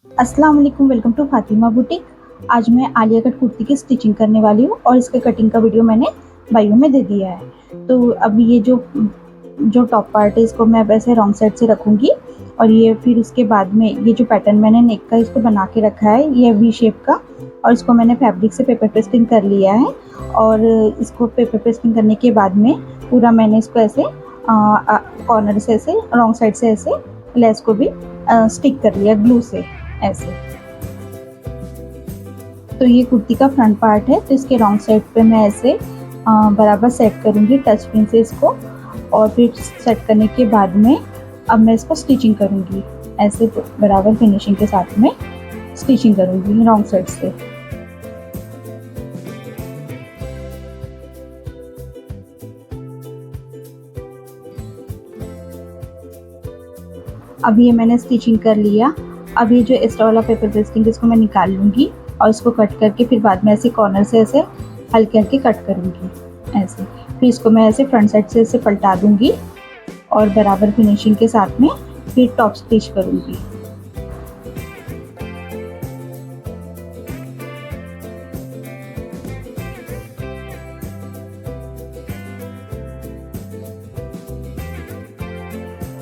अस्सलाम वालेकुम, welcome to Fatima boutique. आज मैं आलिया कट कुर्ती की स्टिचिंग करने वाली हूँ और इसके कटिंग का वीडियो मैंने बायो में दे दिया है। तो अब ये जो टॉप पार्ट है इसको मैं वैसे रॉन्ग साइड से रखूँगी और ये फिर उसके बाद में ये जो पैटर्न मैंने नेक का इसको बना के रखा है ये वी शेप का, और इसको मैंने फैब्रिक से पेपर पेस्टिंग कर लिया है। और इसको पेपर पेस्टिंग करने के बाद में पूरा मैंने इसको ऐसे कॉर्नर से ऐसे रॉन्ग साइड से ऐसे लेस को भी स्टिक कर लिया ग्लू से ऐसे। तो ये कुर्ती का फ्रंट पार्ट है, तो इसके रॉन्ग साइड पे मैं ऐसे बराबर सेट करूँगी टच पिन से इसको, और फिर सेट करने के बाद में अब मैं इसको स्टिचिंग करूँगी ऐसे बराबर फिनिशिंग के साथ में स्टिचिंग करूँगी रॉन्ग साइड से। अब ये मैंने स्टिचिंग कर लिया। अब ये जो एक्स्ट्रा वाला पेपर पेस्टिंग इसको मैं निकाल लूँगी और इसको कट करके फिर बाद में ऐसे कॉर्नर से ऐसे हल्के हल्के कट करूँगी ऐसे। फिर इसको मैं ऐसे फ्रंट साइड से ऐसे पलटा दूँगी और बराबर फिनिशिंग के साथ में फिर टॉप स्टिच करूँगी।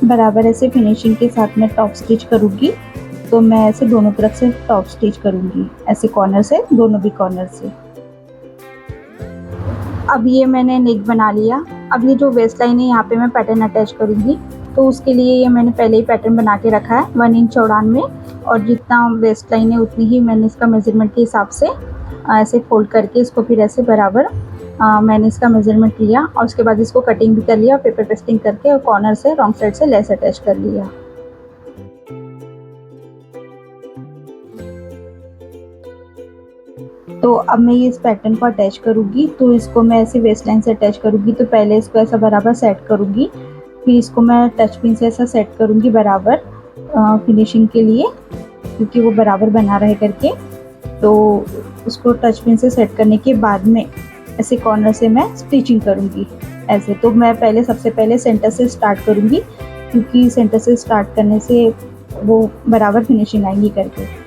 बराबर ऐसे फिनिशिंग के साथ में टॉप स्टिच करूँगी। तो मैं ऐसे दोनों तरफ से टॉप स्टिच करूँगी ऐसे कॉर्नर से, दोनों भी कॉर्नर से। अब ये मैंने नेक बना लिया। अब ये जो वेस्ट लाइन है यहाँ पे मैं पैटर्न अटैच करूँगी। तो उसके लिए ये मैंने पहले ही पैटर्न बना के रखा है 1 इंच चौड़ान में, और जितना वेस्ट लाइन है उतनी ही मैंने इसका मेजरमेंट के हिसाब से ऐसे फोल्ड करके इसको फिर ऐसे बराबर मैंने इसका मेजरमेंट लिया और उसके बाद इसको कटिंग भी कर लिया पेपर पेस्टिंग करके, और कॉर्नर से रॉन्ग साइड से लेस अटैच कर लिया। तो अब मैं ये इस पैटर्न को अटैच करूँगी। तो इसको मैं ऐसे वेस्ट लाइन से अटैच करूँगी। तो पहले इसको ऐसा बराबर सेट करूँगी, फिर इसको मैं टच पिन से ऐसा सेट करूँगी बराबर फिनिशिंग के लिए, क्योंकि वो बराबर बना रहे करके। तो उसको टच पिन से सेट करने के बाद में ऐसे कॉर्नर से मैं स्टिचिंग करूँगी ऐसे। तो मैं सबसे पहले सेंटर से स्टार्ट करूँगी, क्योंकि सेंटर से स्टार्ट करने से वो बराबर फिनिशिंग आएंगी करके।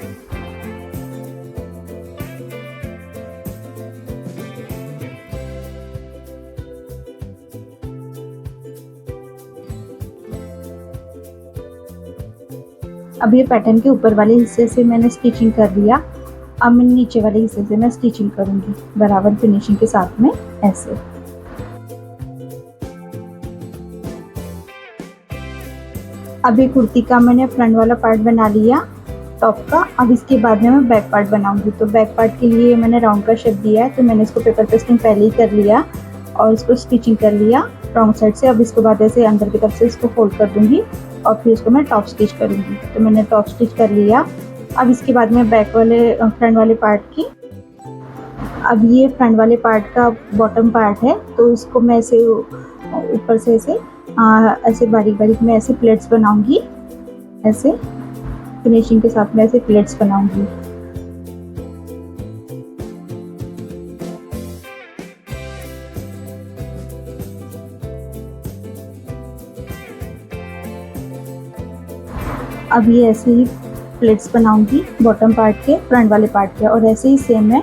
अब ये पैटर्न के ऊपर वाले हिस्से से मैंने स्टिचिंग कर लिया। अब मैं नीचे वाले हिस्से से मैं स्टिचिंग करूँगी बराबर फिनिशिंग के साथ में ऐसे। अब ये कुर्ती का मैंने फ्रंट वाला पार्ट बना लिया टॉप का। अब इसके बाद में मैं बैक पार्ट बनाऊंगी। तो बैक पार्ट के लिए मैंने राउंड का शेप दिया है, तो मैंने इसको पेपर पेस्टिंग पहले ही कर लिया और इसको स्टिचिंग कर लिया रॉन्ग साइड से। अब इसके बाद ऐसे अंदर की तरफ से इसको फोल्ड कर दूंगी और फिर इसको मैं टॉप स्टिच करूंगी। तो मैंने टॉप स्टिच कर लिया। अब इसके बाद में फ्रंट वाले पार्ट की, अब ये फ्रंट वाले पार्ट का बॉटम पार्ट है, तो इसको मैं ऐसे ऊपर से ऐसे बारीक बारीक मैं ऐसे प्लेट्स बनाऊंगी ऐसे फिनिशिंग के साथ में ऐसे प्लेट्स बनाऊंगी। अब ये ऐसे ही प्लेट्स बनाऊंगी बॉटम पार्ट के, फ्रंट वाले पार्ट के, और ऐसे ही सेम मैं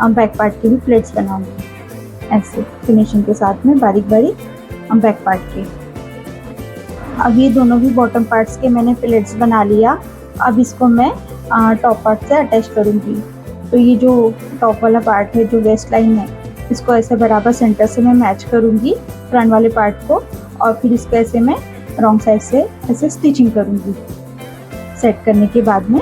बैक पार्ट के भी प्लेट्स बनाऊंगी ऐसे फिनिशिंग के साथ में बारीक बारीक बैक पार्ट के। अब ये दोनों भी बॉटम पार्ट्स के मैंने प्लेट्स बना लिया। अब इसको मैं टॉप पार्ट से अटैच करूंगी। तो ये जो टॉप वाला पार्ट है, जो वेस्ट लाइन है, इसको ऐसे बराबर सेंटर से मैं मैच करूंगी फ्रंट वाले पार्ट को, और फिर इसको ऐसे मैं रॉन्ग साइड से ऐसे स्टिचिंग करूंगी सेट करने के बाद में।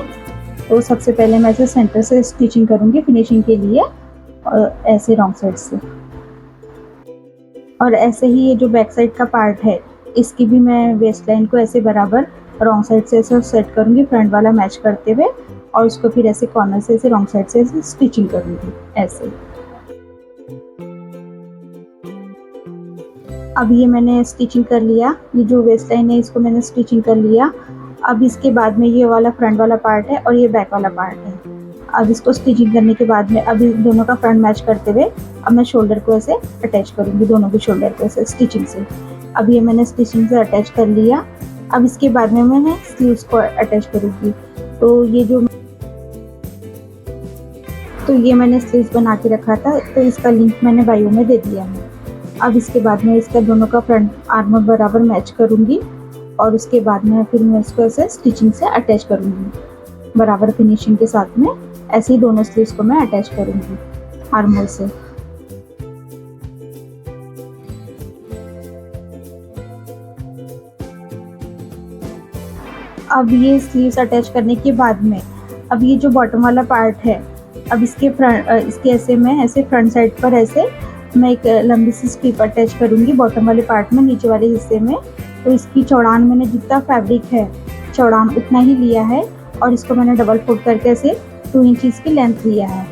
तो सबसे पहले मैं ऐसे सेंटर से स्टिचिंग करूंगी फिनिशिंग के लिए, और ऐसे रॉन्ग साइड से। और ऐसे ही ये जो बैक साइड का पार्ट है, इसकी भी मैं वेस्ट लाइन को ऐसे बराबर रॉन्ग साइड से ऐसे सेट करूंगी फ्रंट वाला मैच करते हुए, और उसको फिर ऐसे कॉर्नर से ऐसे रॉन्ग साइड से ऐसे स्टिचिंग करूंगी ऐसे। अब ये मैंने स्टिचिंग कर लिया। ये जो वेस्ट लाइन है इसको मैंने स्टिचिंग कर लिया। अब इसके बाद में ये वाला फ्रंट वाला पार्ट है और ये बैक वाला पार्ट है। अब इसको स्टिचिंग करने के बाद में अब इन दोनों का फ्रंट मैच करते हुए अब मैं शोल्डर को ऐसे अटैच करूँगी, दोनों के शोल्डर को ऐसे स्टिचिंग से। अब ये मैंने स्टिचिंग से अटैच कर लिया। अब इसके बाद में मैं स्लीव्स को अटैच करूँगी। तो ये जो तो ये मैंने स्लीव्स बना के रखा था, तो इसका लिंक मैंने बायो में दे दिया है। अब इसके बाद मैं इसका दोनों का फ्रंट आर्म बराबर मैच करूँगी और उसके बाद में फिर मैं इसको ऐसे स्टिचिंग से अटैच करूँगी बराबर फिनिशिंग के साथ में। ऐसे ही दोनों स्लीव्स को मैं अटैच करूँगी आर्म होल से। अब ये स्लीव्स अटैच करने के बाद में अब ये जो बॉटम वाला पार्ट है, अब इसके ऐसे मैं ऐसे फ्रंट साइड पर ऐसे मैं एक लंबी सी स्ट्रिप अटैच करूँगी बॉटम वाले पार्ट में नीचे वाले हिस्से में। तो इसकी चौड़ान मैंने जितना फैब्रिक है चौड़ान उतना ही लिया है और इसको मैंने डबल फोल्ड करके ऐसे 2 इंच की लेंथ लिया है।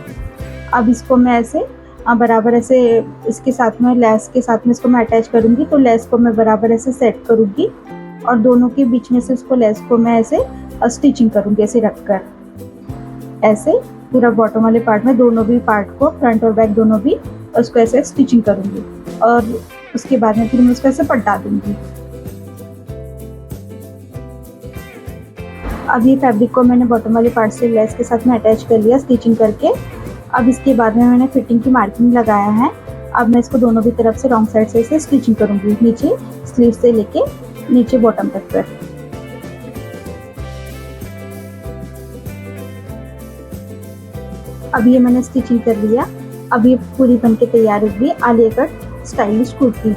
अब इसको मैं ऐसे बराबर ऐसे इसके साथ में लेस के साथ में इसको मैं अटैच करूँगी। तो लेस को मैं बराबर ऐसे सेट करूँगी और दोनों के बीच में से उसको लेस को मैं ऐसे स्टिचिंग करूँगी ऐसे रखकर। ऐसे पूरा बॉटम वाले पार्ट में दोनों भी पार्ट को फ्रंट और बैक दोनों भी उसको ऐसे स्टिचिंग करूँगी और उसके बाद में फिर मैं उसको ऐसे पलटा दूँगी। अब ये फैब्रिक को मैंने बॉटम वाले पार्ट से लेस के साथ में अटैच कर लिया स्टिचिंग करके। अब इसके बाद में मैंने फिटिंग की मार्किंग लगाया है। अब मैं इसको दोनों भी तरफ से रॉन्ग साइड से इसे स्टिचिंग करूँगी नीचे स्लीव से लेके नीचे बॉटम तक पर। अब ये मैंने स्टिचिंग कर लिया। अब ये पूरी बनके तैयार होगी आलिया कट स्टाइलिश कुर्ती।